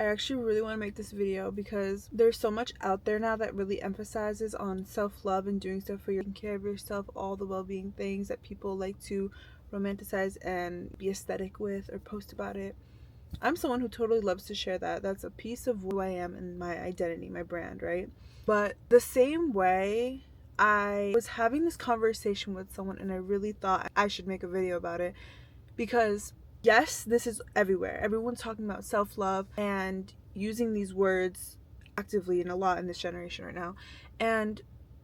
I actually really want to make this video because there's so much out there now that really emphasizes on self-love and doing stuff for taking care of yourself, all the well-being things that people like to romanticize and be aesthetic with or post about it. I'm someone who totally loves to share that. That's a piece of who I am and my identity, my brand, right? But the same way, I was having this conversation with someone and I really thought I should make a video about it because yes, this is everywhere. Everyone's talking about self-love and using these words actively and a lot in this generation right now. And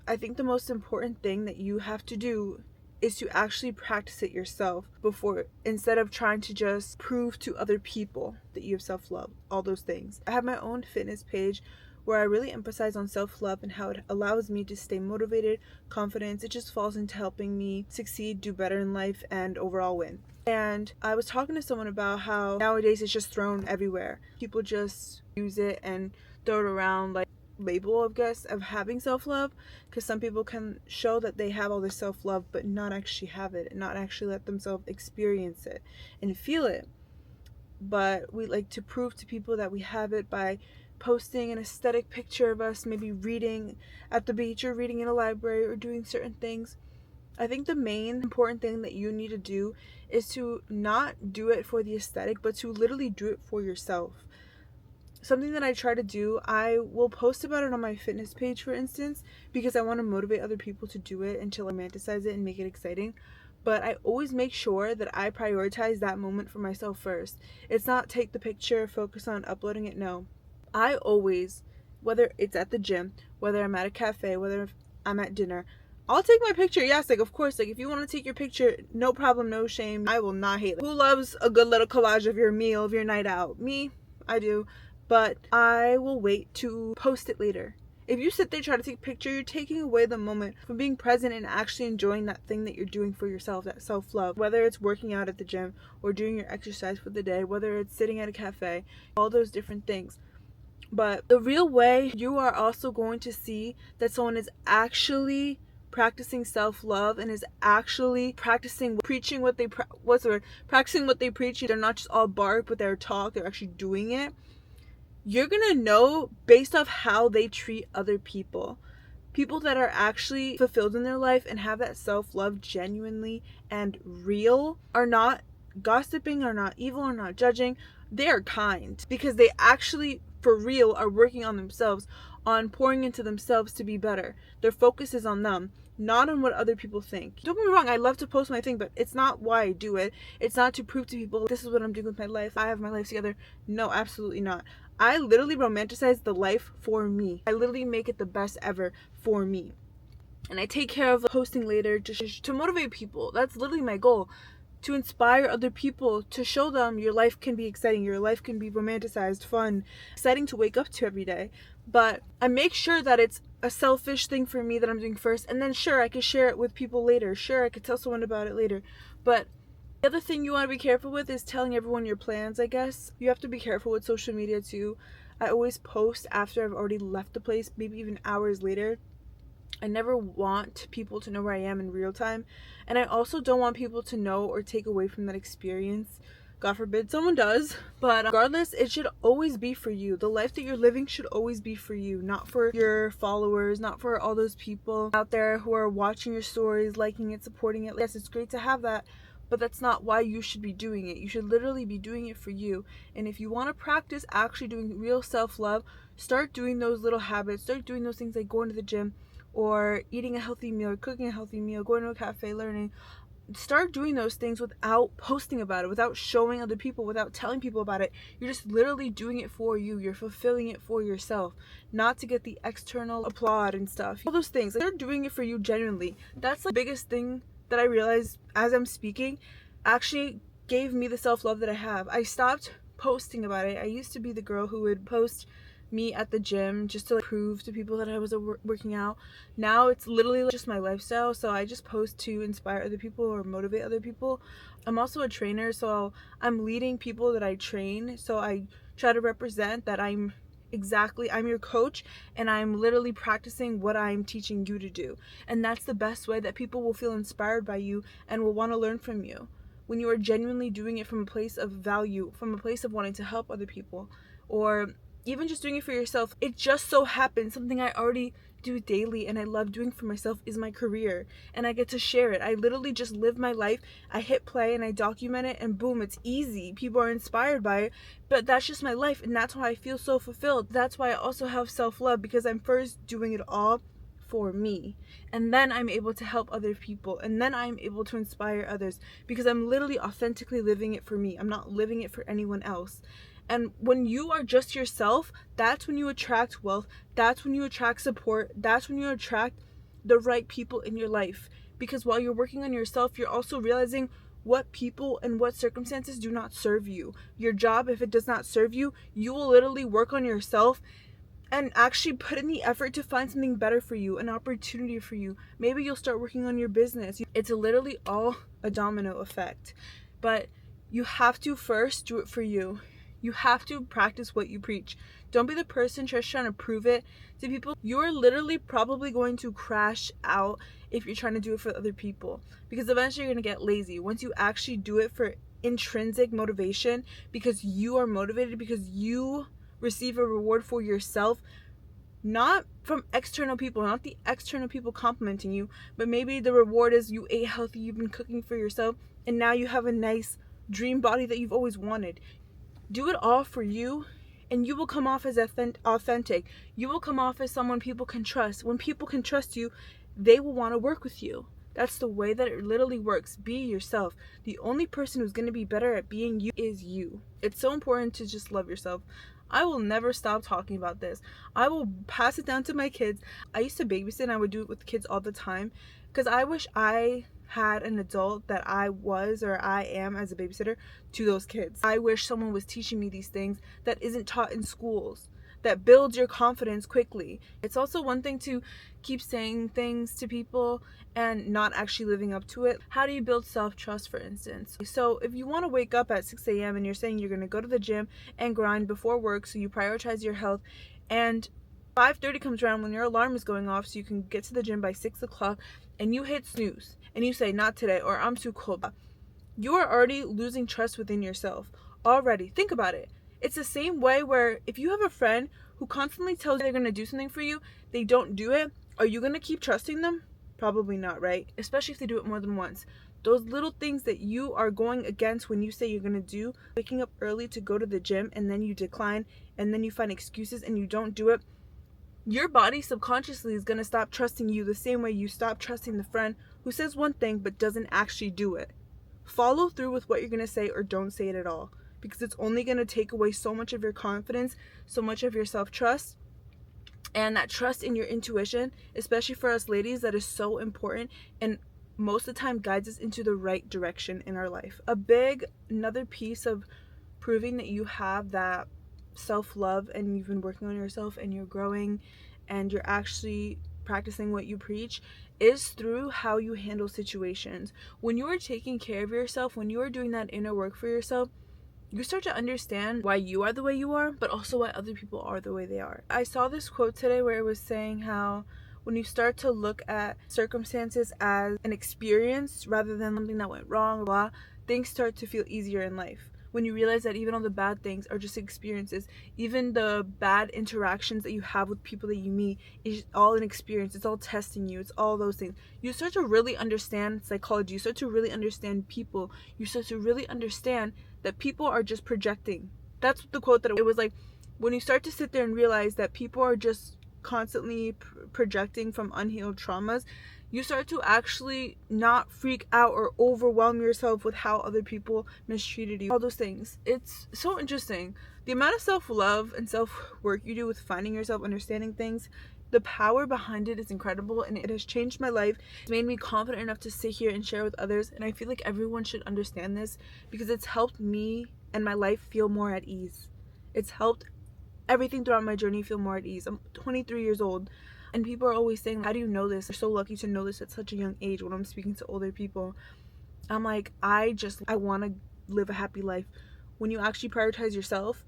I think the most important thing that you have to do is to actually practice it yourself before, instead of trying to just prove to other people that you have self-love, all those things. I have my own fitness page where I really emphasize on self-love and how it allows me to stay motivated, confident. It just falls into helping me succeed, do better in life, and overall win. And I was talking to someone about how nowadays it's just thrown everywhere. People just use it and throw it around like label, I guess, of having self-love, because some people can show that they have all this self-love but not actually have it and not actually let themselves experience it and feel it. But we like to prove to people that we have it by posting an aesthetic picture of us maybe reading at the beach or reading in a library or doing certain things. I think the main important thing that you need to do is to not do it for the aesthetic, but to literally do it for yourself. Something that I try to do, I will post about it on my fitness page, for instance, because I want to motivate other people to do it and to romanticize it and make it exciting. But I always make sure that I prioritize that moment for myself first. It's not take the picture, focus on uploading it. No. I always, whether it's at the gym, whether I'm at a cafe, whether I'm at dinner, I'll take my picture. Yes, like, of course, like, if you want to take your picture, no problem, no shame. I will not hate it. Who loves a good little collage of your meal, of your night out? Me, I do. But I will wait to post it later. If you sit there try to take a picture, you're taking away the moment from being present and actually enjoying that thing that you're doing for yourself, that self-love. Whether it's working out at the gym or doing your exercise for the day, whether it's sitting at a cafe, all those different things. But the real way you are also going to see that someone is actually practicing self-love and is actually practicing preaching what they practicing what they preach. They're not just all bark, but they're talk, they're actually doing it. You're gonna know based off how they treat other people. People that are actually fulfilled in their life and have that self-love genuinely and real are not gossiping, are not evil, are not judging. They are kind because they actually for real are working on themselves, on pouring into themselves to be better. Their focus is on them, not on what other people think. Don't get me wrong, I love to post my thing, but it's not why I do it. It's not to prove to people this is what I'm doing with my life, I have my life together. No, absolutely not. I literally romanticize the life for me. I literally make it the best ever for me. And I take care of posting later just to motivate people. That's literally my goal. To inspire other people, to show them your life can be exciting, your life can be romanticized, fun, exciting to wake up to every day. But I make sure that it's a selfish thing for me that I'm doing first, and then sure, I could share it with people later. Sure, I could tell someone about it later. But the other thing you want to be careful with is telling everyone your plans, I guess. You have to be careful with social media too. I always post after I've already left the place, maybe even hours later. I never want people to know where I am in real time. And I also don't want people to know or take away from that experience. God forbid someone does. But regardless, it should always be for you. The life that you're living should always be for you, not for your followers, not for all those people out there who are watching your stories, liking it, supporting it. Yes, it's great to have that, but that's not why you should be doing it. You should literally be doing it for you. And if you want to practice actually doing real self-love, start doing those little habits. Start doing those things like going to the gym or eating a healthy meal, or cooking a healthy meal, going to a cafe, learning. Start doing those things without posting about it, without showing other people, without telling people about it. You're just literally doing it for you. You're fulfilling it for yourself, not to get the external applaud and stuff. All those things. They're doing it for you genuinely. That's the biggest thing that I realized as I'm speaking actually gave me the self-love that I have. I stopped posting about it. I used to be the girl who would post me at the gym just to prove to people that I was working out. Now it's literally just my lifestyle, so I just post to inspire other people or motivate other people. I'm also a trainer, so I'm leading people that I train, so I try to represent that I'm your coach and I'm literally practicing what I'm teaching you to do. And that's the best way that people will feel inspired by you and will want to learn from you. When you are genuinely doing it from a place of value, from a place of wanting to help other people, or even just doing it for yourself. It just so happens something I already do daily and I love doing for myself is my career, and I get to share it. I literally just live my life. I hit play and I document it, and boom, it's easy. People are inspired by it, but that's just my life, and that's why I feel so fulfilled. That's why I also have self-love, because I'm first doing it all for me, and then I'm able to help other people, and then I'm able to inspire others, because I'm literally authentically living it for me. I'm not living it for anyone else. And when you are just yourself, that's when you attract wealth, that's when you attract support, that's when you attract the right people in your life. Because while you're working on yourself, you're also realizing what people and what circumstances do not serve you. Your job, if it does not serve you, you will literally work on yourself and actually put in the effort to find something better for you, an opportunity for you. Maybe you'll start working on your business. It's literally all a domino effect. But you have to first do it for you. You have to practice what you preach. Don't be the person just trying to prove it to people. You're literally probably going to crash out if you're trying to do it for other people, because eventually you're going to get lazy. Once you actually do it for intrinsic motivation, because you are motivated, because you receive a reward for yourself, not from external people, not the external people complimenting you, but maybe the reward is you ate healthy, you've been cooking for yourself, and now you have a nice dream body that you've always wanted. Do it all for you, and you will come off as authentic. You will come off as someone people can trust. When people can trust you, they will want to work with you. That's the way that it literally works. Be yourself. The only person who's going to be better at being you is you. It's so important to just love yourself. I will never stop talking about this. I will pass it down to my kids. I used to babysit, and I would do it with kids all the time, because I wish I had an adult that I was or I am as a babysitter to those kids. I wish someone was teaching me these things that isn't taught in schools, that builds your confidence quickly. It's also one thing to keep saying things to people and not actually living up to it. How do you build self-trust, for instance? So if you want to wake up at 6 a.m. and you're saying you're going to go to the gym and grind before work, so you prioritize your health, and 5:30 comes around when your alarm is going off so you can get to the gym by 6 o'clock, and you hit snooze and you say not today, or I'm too cold, you are already losing trust within yourself already. Think about it. It's the same way where if you have a friend who constantly tells you they're going to do something for you, they don't do it, are you going to keep trusting them? Probably not, right? Especially if they do it more than once. Those little things that you are going against when you say you're going to do, waking up early to go to the gym and then you decline, and then you find excuses and you don't do it, your body subconsciously is going to stop trusting you the same way you stop trusting the friend who says one thing but doesn't actually do it. Follow through with what you're going to say, or don't say it at all, because it's only going to take away so much of your confidence, so much of your self-trust, and that trust in your intuition, especially for us ladies, that is so important, and most of the time guides us into the right direction in our life. Another piece of proving that you have that self-love and you've been working on yourself and you're growing and you're actually practicing what you preach is through how you handle situations. When you are taking care of yourself, when you are doing that inner work for yourself, you start to understand why you are the way you are, but also why other people are the way they are. I saw this quote today where it was saying how when you start to look at circumstances as an experience rather than something that went wrong, things start to feel easier in life. When you realize that even all the bad things are just experiences, even the bad interactions that you have with people that you meet is all an experience. It's all testing you. It's all those things. You start to really understand psychology. You start to really understand people. You start to really understand that people are just projecting. That's the quote that it was like, when you start to sit there and realize that people are just constantly projecting from unhealed traumas, you start to actually not freak out or overwhelm yourself with how other people mistreated you. All those things. It's so interesting. The amount of self-love and self-work you do with finding yourself, understanding things, the power behind it is incredible, and it has changed my life. It's made me confident enough to sit here and share with others, and I feel like everyone should understand this because it's helped me and my life feel more at ease. It's helped everything throughout my journey feel more at ease. I'm 23 years old. And people are always saying, how do you know this? They're so lucky to know this at such a young age when I'm speaking to older people. I'm like, I want to live a happy life. When you actually prioritize yourself,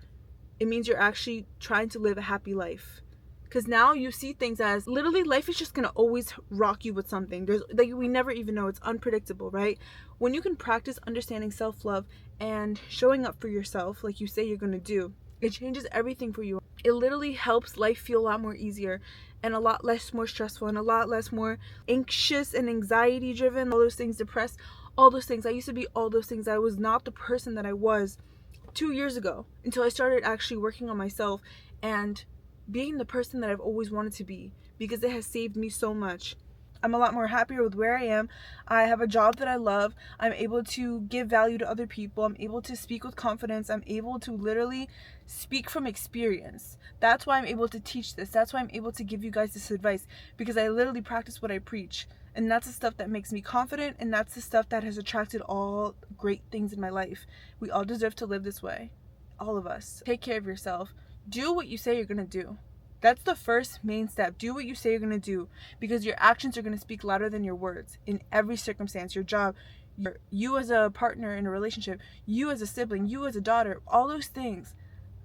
it means you're actually trying to live a happy life. Because now you see things as literally life is just going to always rock you with something. We never even know. It's unpredictable, right? When you can practice understanding self-love and showing up for yourself like you say you're going to do, It changes everything for you. It literally helps life feel a lot more easier and a lot less more stressful and a lot less more anxious and anxiety driven, all those things, depressed, all those things. I used to be all those things. I was not the person that I was 2 years ago until I started actually working on myself and being the person that I've always wanted to be, because it has saved me so much. I'm a lot more happier with where I am. I have a job that I love. I'm able to give value to other people. I'm able to speak with confidence. I'm able to literally speak from experience. That's why I'm able to teach this. That's why I'm able to give you guys this advice, because I literally practice what I preach. And that's the stuff that makes me confident, and that's the stuff that has attracted all great things in my life. We all deserve to live this way. All of us. Take care of yourself. Do what you say you're going to do. That's the first main step. Do what you say you're going to do, because your actions are going to speak louder than your words in every circumstance. Your job, you as a partner in a relationship, you as a sibling, you as a daughter, all those things.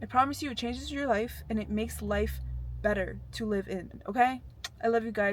I promise you, it changes your life and it makes life better to live in. Okay? I love you guys.